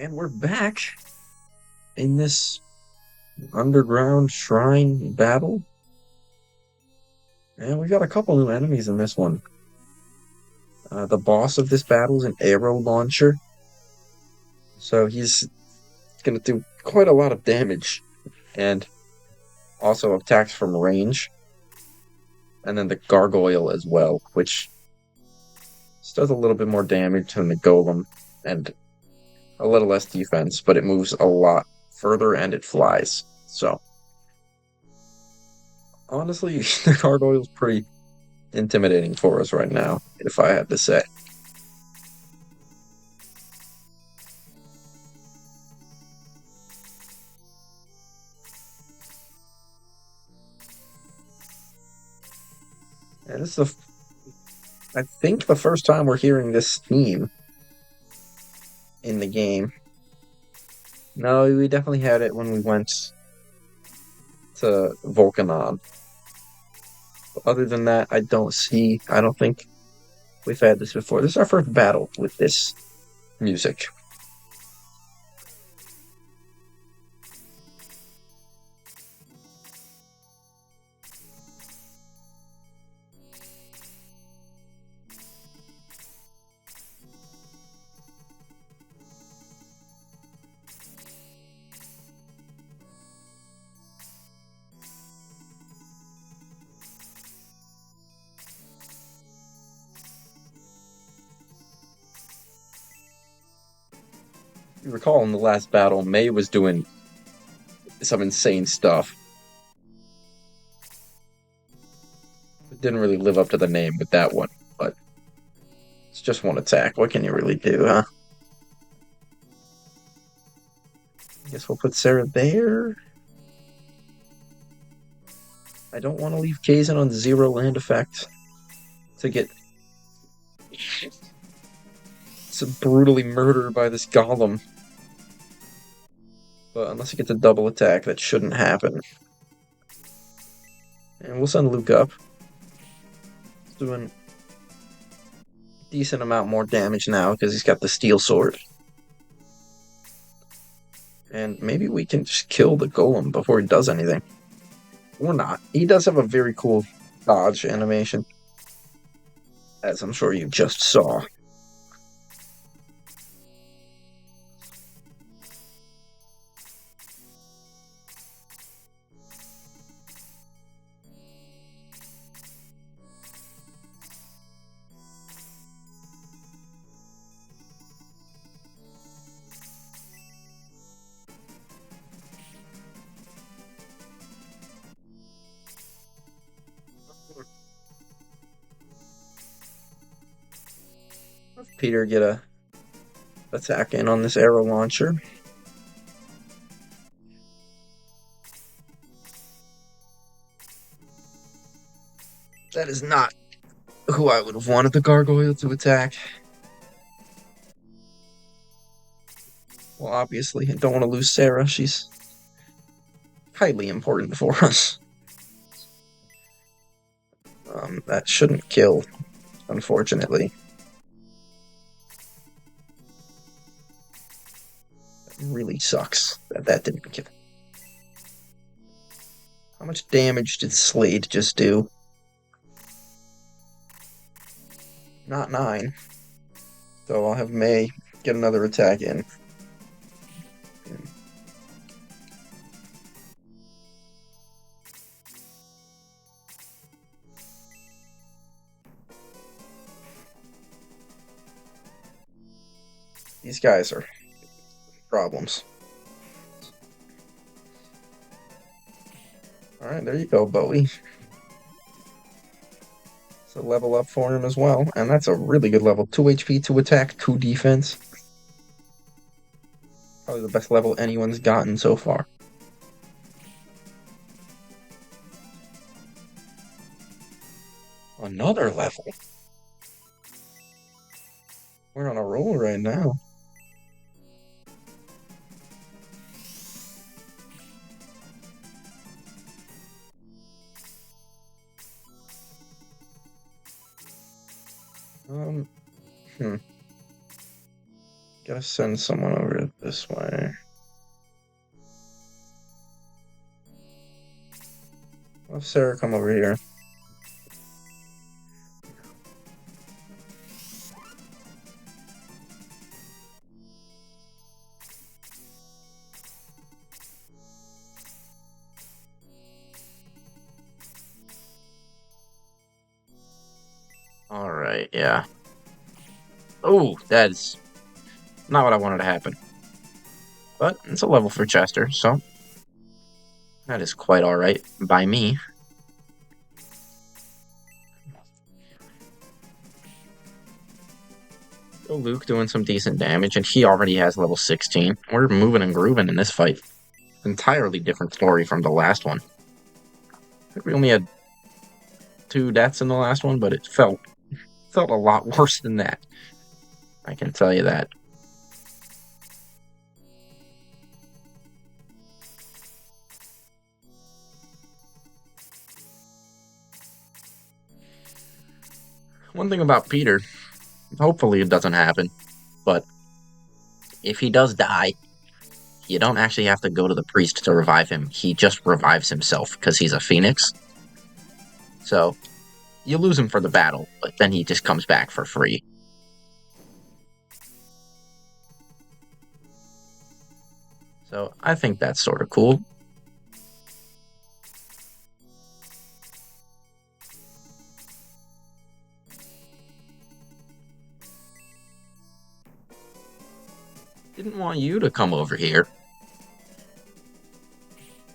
And we're back in this underground shrine battle. And we got a couple new enemies in this one. The boss of this battle is an arrow launcher. So he's going to do quite a lot of damage. And also attacks from range. And then the gargoyle as well, which does a little bit more damage than the golem. And a little less defense, but it moves a lot further and it flies. So honestly, the gargoyle's pretty intimidating for us right now, if I had to say. And this is I think the first time we're hearing this theme in the game. No, we definitely had it when we went to Volcanon. But other than that, I don't think we've had this before. This is our first battle with this music. You recall in the last battle, May was doing some insane stuff. It didn't really live up to the name with that one, but it's just one attack. What can you really do, huh? I guess we'll put Sarah there. I don't want to leave Kazan on zero land effect to get so brutally murdered by this golem. But unless he gets a double attack, that shouldn't happen. And we'll send Luke up. He's doing a decent amount more damage now because he's got the steel sword. And maybe we can just kill the golem before he does anything. Or not. He does have a very cool dodge animation, as I'm sure you just saw. Peter get a attack in on this arrow launcher. That is not who I would have wanted the gargoyle to attack. Well, obviously, I don't want to lose Sarah. She's highly important for us. That shouldn't kill, unfortunately. That really sucks that didn't kill. How much damage did Slade just do? Not 9. So I'll have May get another attack in. These guys are problems. Alright, there you go, Bowie. It's a level up for him as well, and that's a really good level. 2 HP, 2 attack, 2 defense. Probably the best level anyone's gotten so far. Another level? We're on a roll right now. Hmm. Gotta send someone over This way. Let Sarah come over here. All right, yeah. Oh, that's not what I wanted to happen. But it's a level for Chester, so that is quite all right by me. So Luke doing some decent damage, and he already has level 16. We're moving and grooving in this fight. Entirely different story from the last one. I think we only had 2 deaths in the last one, but it felt a lot worse than that. I can tell you that. One thing about Peter, hopefully it doesn't happen, but if he does die, you don't actually have to go to the priest to revive him. He just revives himself because he's a phoenix. So you lose him for the battle, but then he just comes back for free. So I think that's sort of cool. Didn't want you to come over here.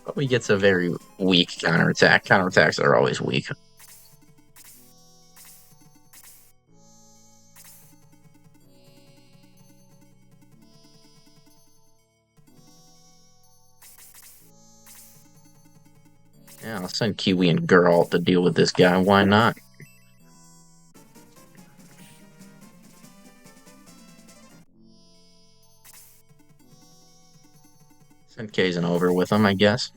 But he gets a very weak counterattack. Counterattacks are always weak. Yeah, I'll send Kiwi and Geralt to deal with this guy. Why not? Send Kazan over with him, I guess.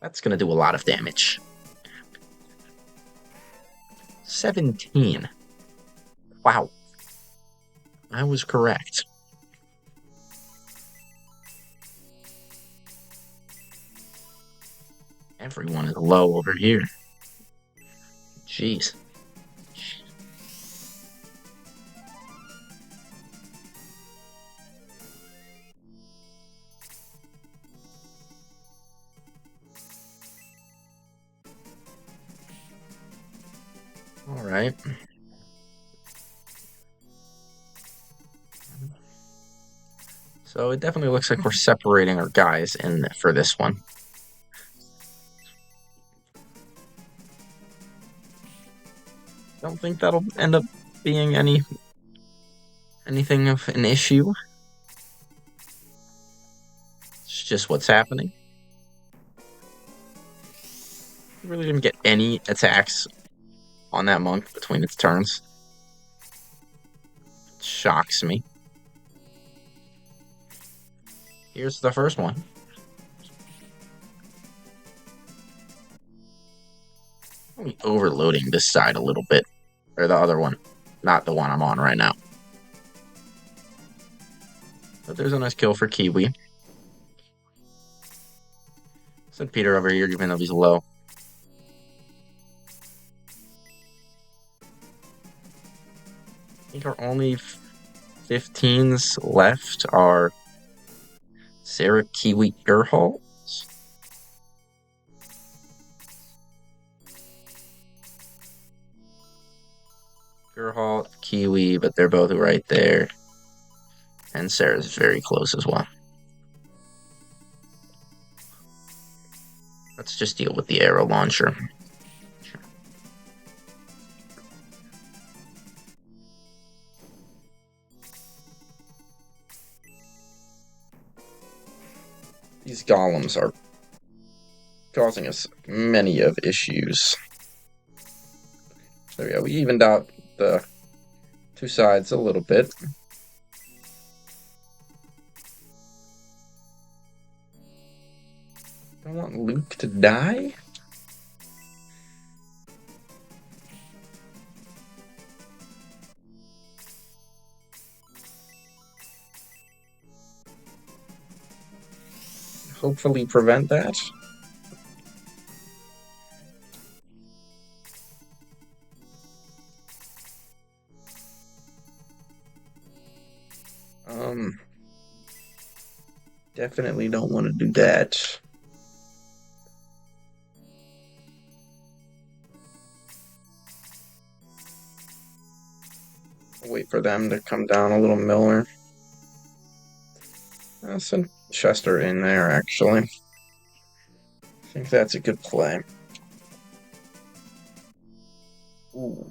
That's going to do a lot of damage. 17. Wow. I was correct. Everyone is low over here. Jeez. All right. So it definitely looks like we're separating our guys in for this one. Don't think that'll end up being anything of an issue. It's just what's happening. Really didn't get any attacks on that monk between its turns. It shocks me. Here's the first one. I'm overloading this side a little bit. Or the other one. Not the one I'm on right now. But there's a nice kill for Kiwi. Send Peter over here even though he's low. I think our only 15s left are Sarah, Kiwi, Gerhalt. Gerhalt, Kiwi, but they're both right there. And Sarah's very close as well. Let's just deal with the arrow launcher. These golems are causing us many of issues. There we go. We evened out the 2 sides a little bit. I want Luke to die. hopefully prevent that. Um, Definitely don't want to do that. Wait for them to come down a little Miller. I'll send Chester in there, actually. I think that's a good play. Ooh.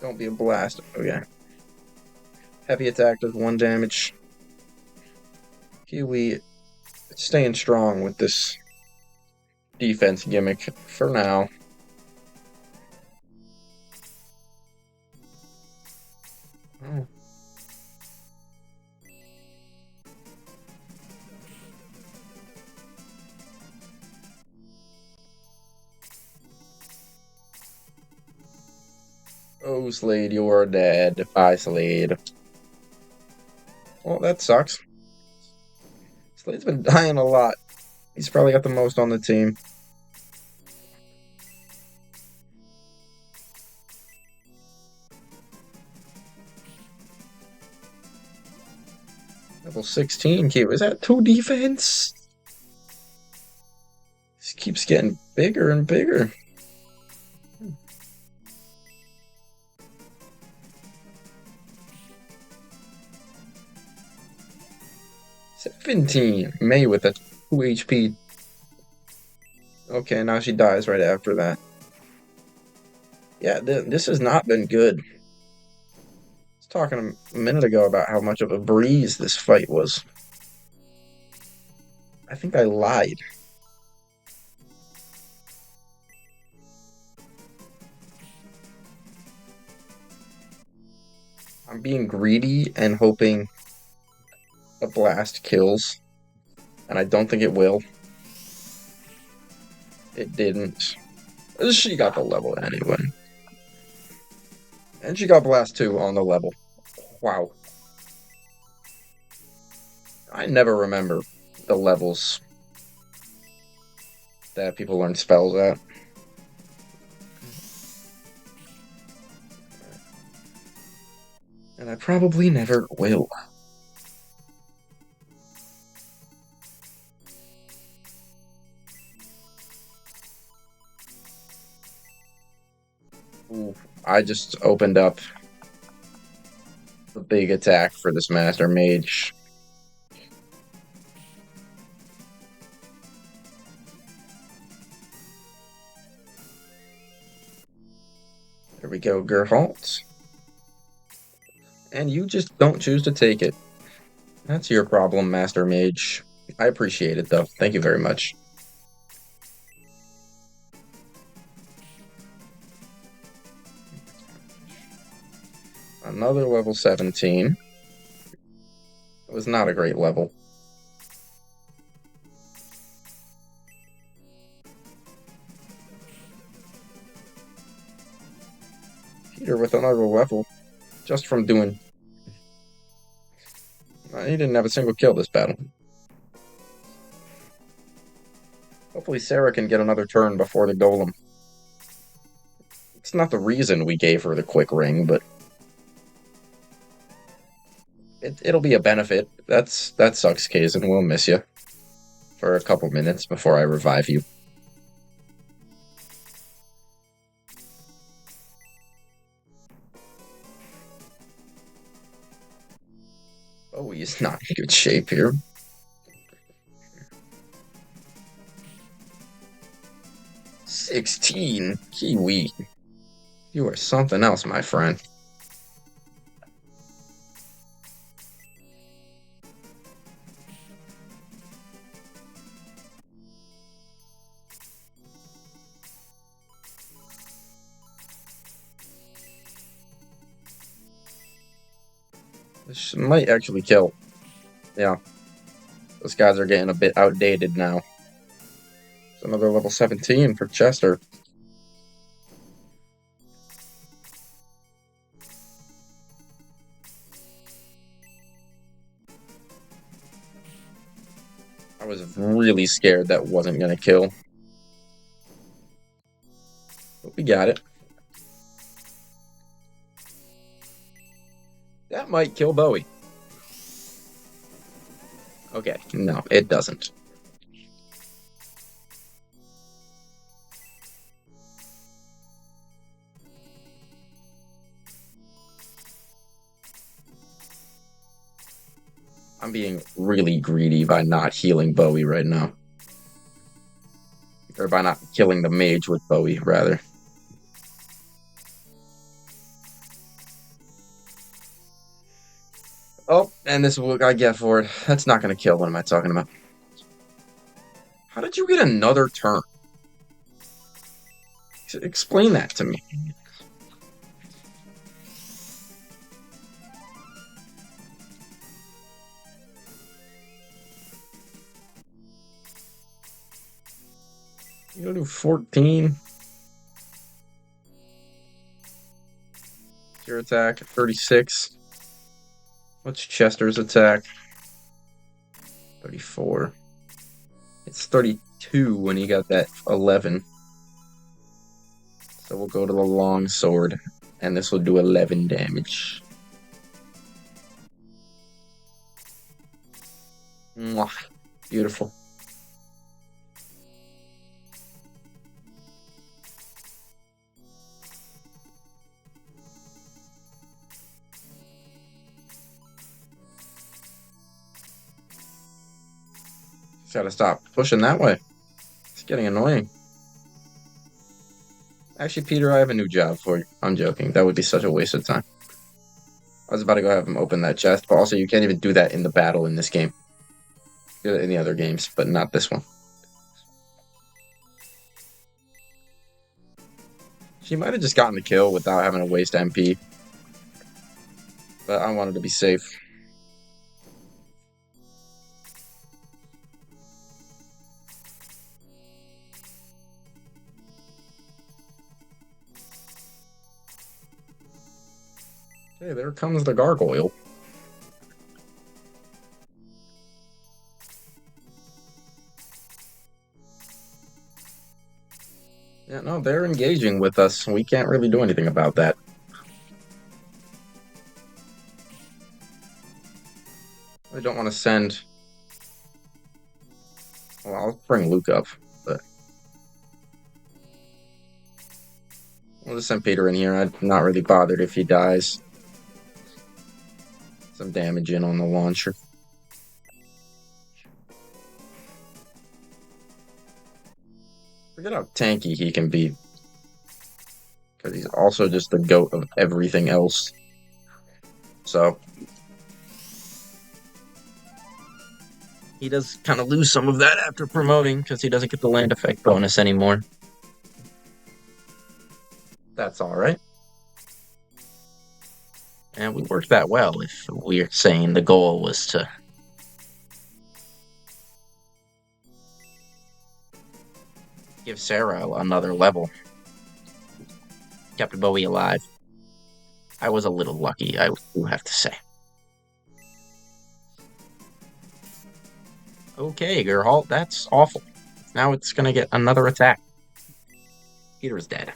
Don't be a blast. Okay. Heavy attack does 1 damage. Kiwi staying strong with this defense gimmick for now. Oh. Oh, Slade, you're dead. Bye, Slade. Well, that sucks. Slade's been dying a lot. He's probably got the most on the team. Level 16, Kiwi. Is that 2 defense? This keeps getting bigger and bigger. 17. May with a 2 HP. Okay, now she dies right after that. Yeah, this has not been good. I was talking a minute ago about how much of a breeze this fight was. I think I lied. I'm being greedy and hoping a blast kills, and I don't think it will. It didn't. She got the level anyway. And she got blast 2 on the level. Wow. I never remember the levels that people learn spells at. And I probably never will. Ooh, I just opened up the big attack for this Master Mage. There we go, Geralt. And you just don't choose to take it. That's your problem, Master Mage. I appreciate it, though. Thank you very much. Another level 17. It was not a great level. Peter with another level. Just from doing... he didn't have a single kill this battle. Hopefully Sarah can get another turn before the golem. It's not the reason we gave her the quick ring, but... It'll be a benefit. That sucks, Kazin. We'll miss you for a couple minutes before I revive you. Oh, he's not in good shape here. $16. Kiwi. You are something else, my friend. This might actually kill. Yeah. Those guys are getting a bit outdated now. It's another level 17 for Chester. I was really scared that wasn't gonna kill. But we got it. That might kill Bowie. Okay, no, it doesn't. I'm being really greedy by not healing Bowie right now. Or by not killing the mage with Bowie, rather. Oh, and this is what I get for it. That's not gonna kill. What am I talking about? How did you get another turn? Explain that to me. You gonna do 14? Your attack, 36. What's Chester's attack? 34. It's 32 when he got that 11. So we'll go to the long sword, and this will do 11 damage. Mwah. Beautiful. Just gotta stop pushing that way. It's getting annoying. Actually, Peter, I have a new job for you. I'm joking. That would be such a waste of time. I was about to go have him open that chest, but also you can't even do that in the battle in this game. Do it in the other games, but not this one. She might have just gotten the kill without having to waste MP. But I wanted to be safe. Hey, there comes the gargoyle. Yeah, no, they're engaging with us. We can't really do anything about that. I don't want to send... Well, I'll bring Luke up, but... We'll just send Peter in here. I'm not really bothered if he dies. Some damage in on the launcher. Forget how tanky he can be. Because he's also just the goat of everything else. So... He does kind of lose some of that after promoting, because he doesn't get the land effect bonus anymore. That's alright. And we worked that well if we're saying the goal was to give Sarah another level. Kept Bowie alive. I was a little lucky, I do have to say. Okay, Geralt, that's awful. Now it's gonna get another attack. Peter's dead.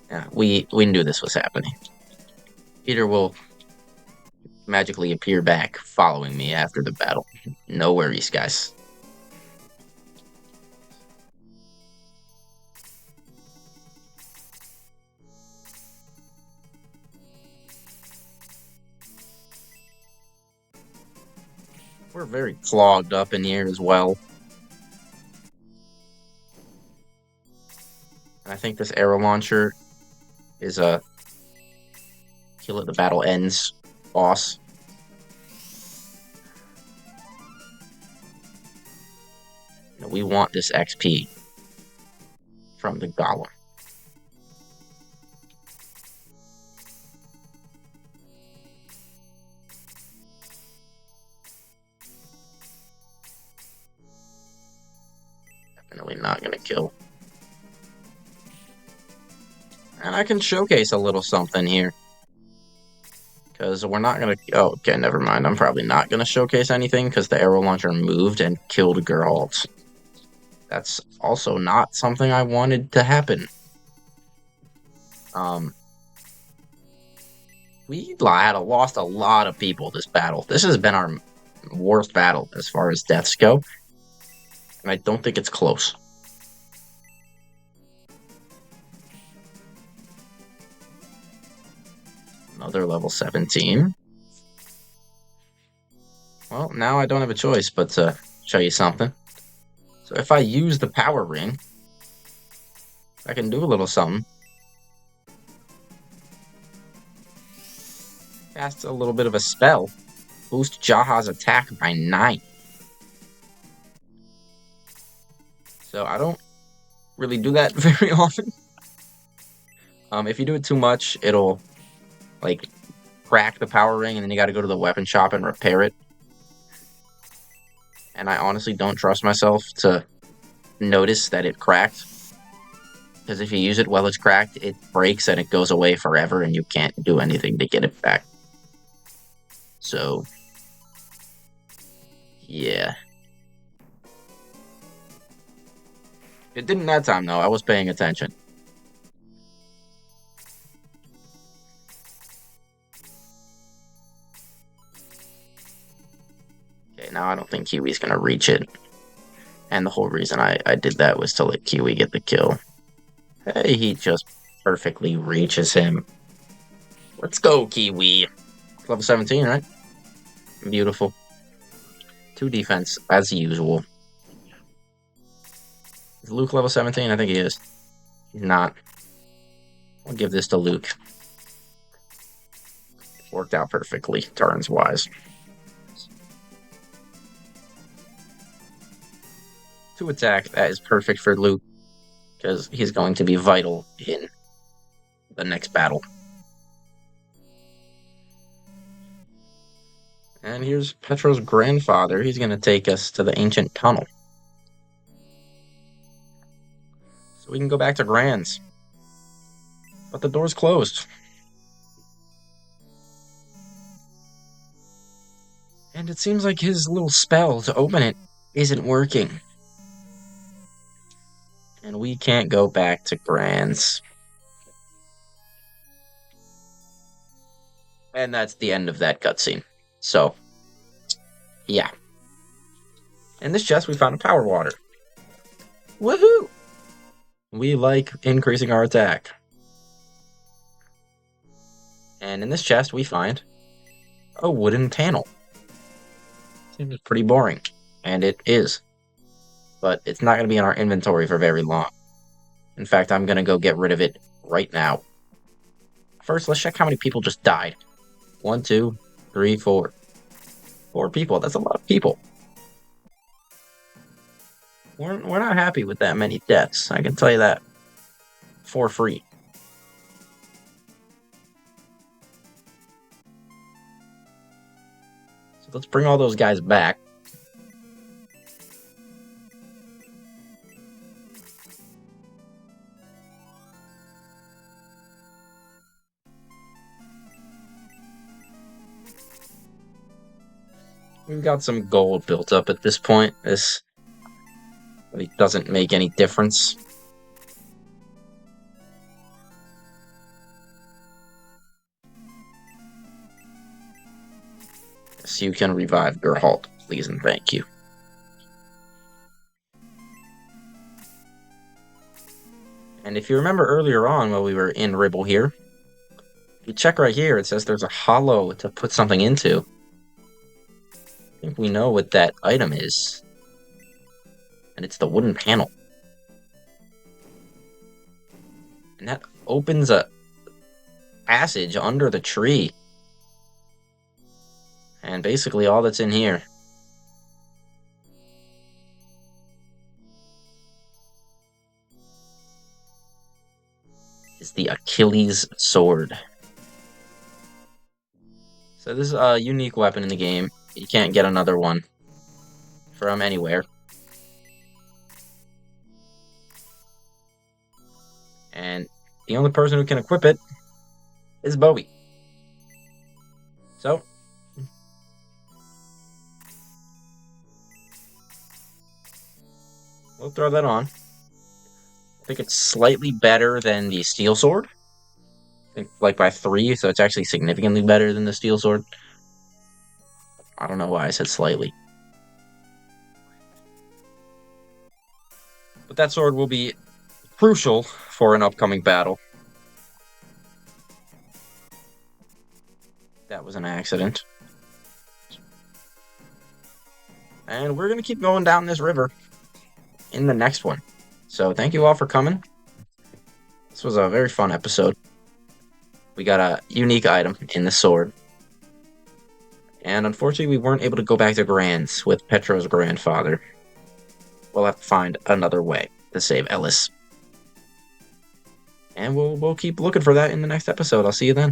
Yeah, we knew this was happening. Peter will magically appear back following me after the battle. No worries, guys. We're very clogged up in here as well. I think this arrow launcher is a kill at the battle ends boss. We want this XP from the golem. Definitely not gonna kill. And I can showcase a little something here. Because we're not gonna... Oh, okay, never mind. I'm probably not gonna showcase anything because the arrow launcher moved and killed Geralt. That's also not something I wanted to happen. We had lost a lot of people this battle. This has been our worst battle as far as deaths go. And I don't think it's close. Another level 17. Well, now I don't have a choice but to show you something. So if I use the power ring, I can do a little something. Cast a little bit of a spell. Boost Jaha's attack by 9. So I don't really do that very often. If you do it too much, it'll like crack the power ring, and then you got to go to the weapon shop and repair it. And I honestly don't trust myself to notice that it cracked. Because if you use it while it's cracked, it breaks and it goes away forever, and you can't do anything to get it back. So, yeah. It didn't that time, though. I was paying attention. Okay, now I don't think Kiwi's gonna reach it. And the whole reason I did that was to let Kiwi get the kill. Hey, he just perfectly reaches him. Let's go, Kiwi. Level 17, right? Beautiful. 2 defense, as usual. Is Luke level 17? I think he is. He's not. I'll give this to Luke. Worked out perfectly, turns-wise. 2 attack, that is perfect for Luke, because he's going to be vital in the next battle. And here's Petro's grandfather. He's going to take us to the ancient tunnel. So we can go back to Gran's. But the door's closed. And it seems like his little spell to open it isn't working. And we can't go back to Gran's. And that's the end of that cutscene. So, yeah. In this chest, we found a power water. Woohoo! We like increasing our attack. And in this chest, we find a wooden panel. Seems pretty boring. And it is. But it's not going to be in our inventory for very long. In fact, I'm going to go get rid of it right now. First, let's check how many people just died. 1, 2, 3, 4. 4 people. That's a lot of people. We're not happy with that many deaths. I can tell you that. For free. So let's bring all those guys back. We've got some gold built up at this point. This really doesn't make any difference. Yes, you can revive Geralt, please and thank you. And if you remember earlier on while we were in Ribble here, if you check right here, it says there's a hollow to put something into. I think we know what that item is. And it's the wooden panel. And that opens a passage under the tree. And basically all that's in here is the Achilles sword. So this is a unique weapon in the game. You can't get another one from anywhere. And the only person who can equip it is Bowie. So, we'll throw that on. I think it's slightly better than the steel sword. I think like by 3, so it's actually significantly better than the steel sword. I don't know why I said slightly. But that sword will be crucial for an upcoming battle. That was an accident. And we're going to keep going down this river in the next one. So thank you all for coming. This was a very fun episode. We got a unique item in the sword. And unfortunately, we weren't able to go back to Grants with Petro's grandfather. We'll have to find another way to save Ellis. And we'll keep looking for that in the next episode. I'll see you then.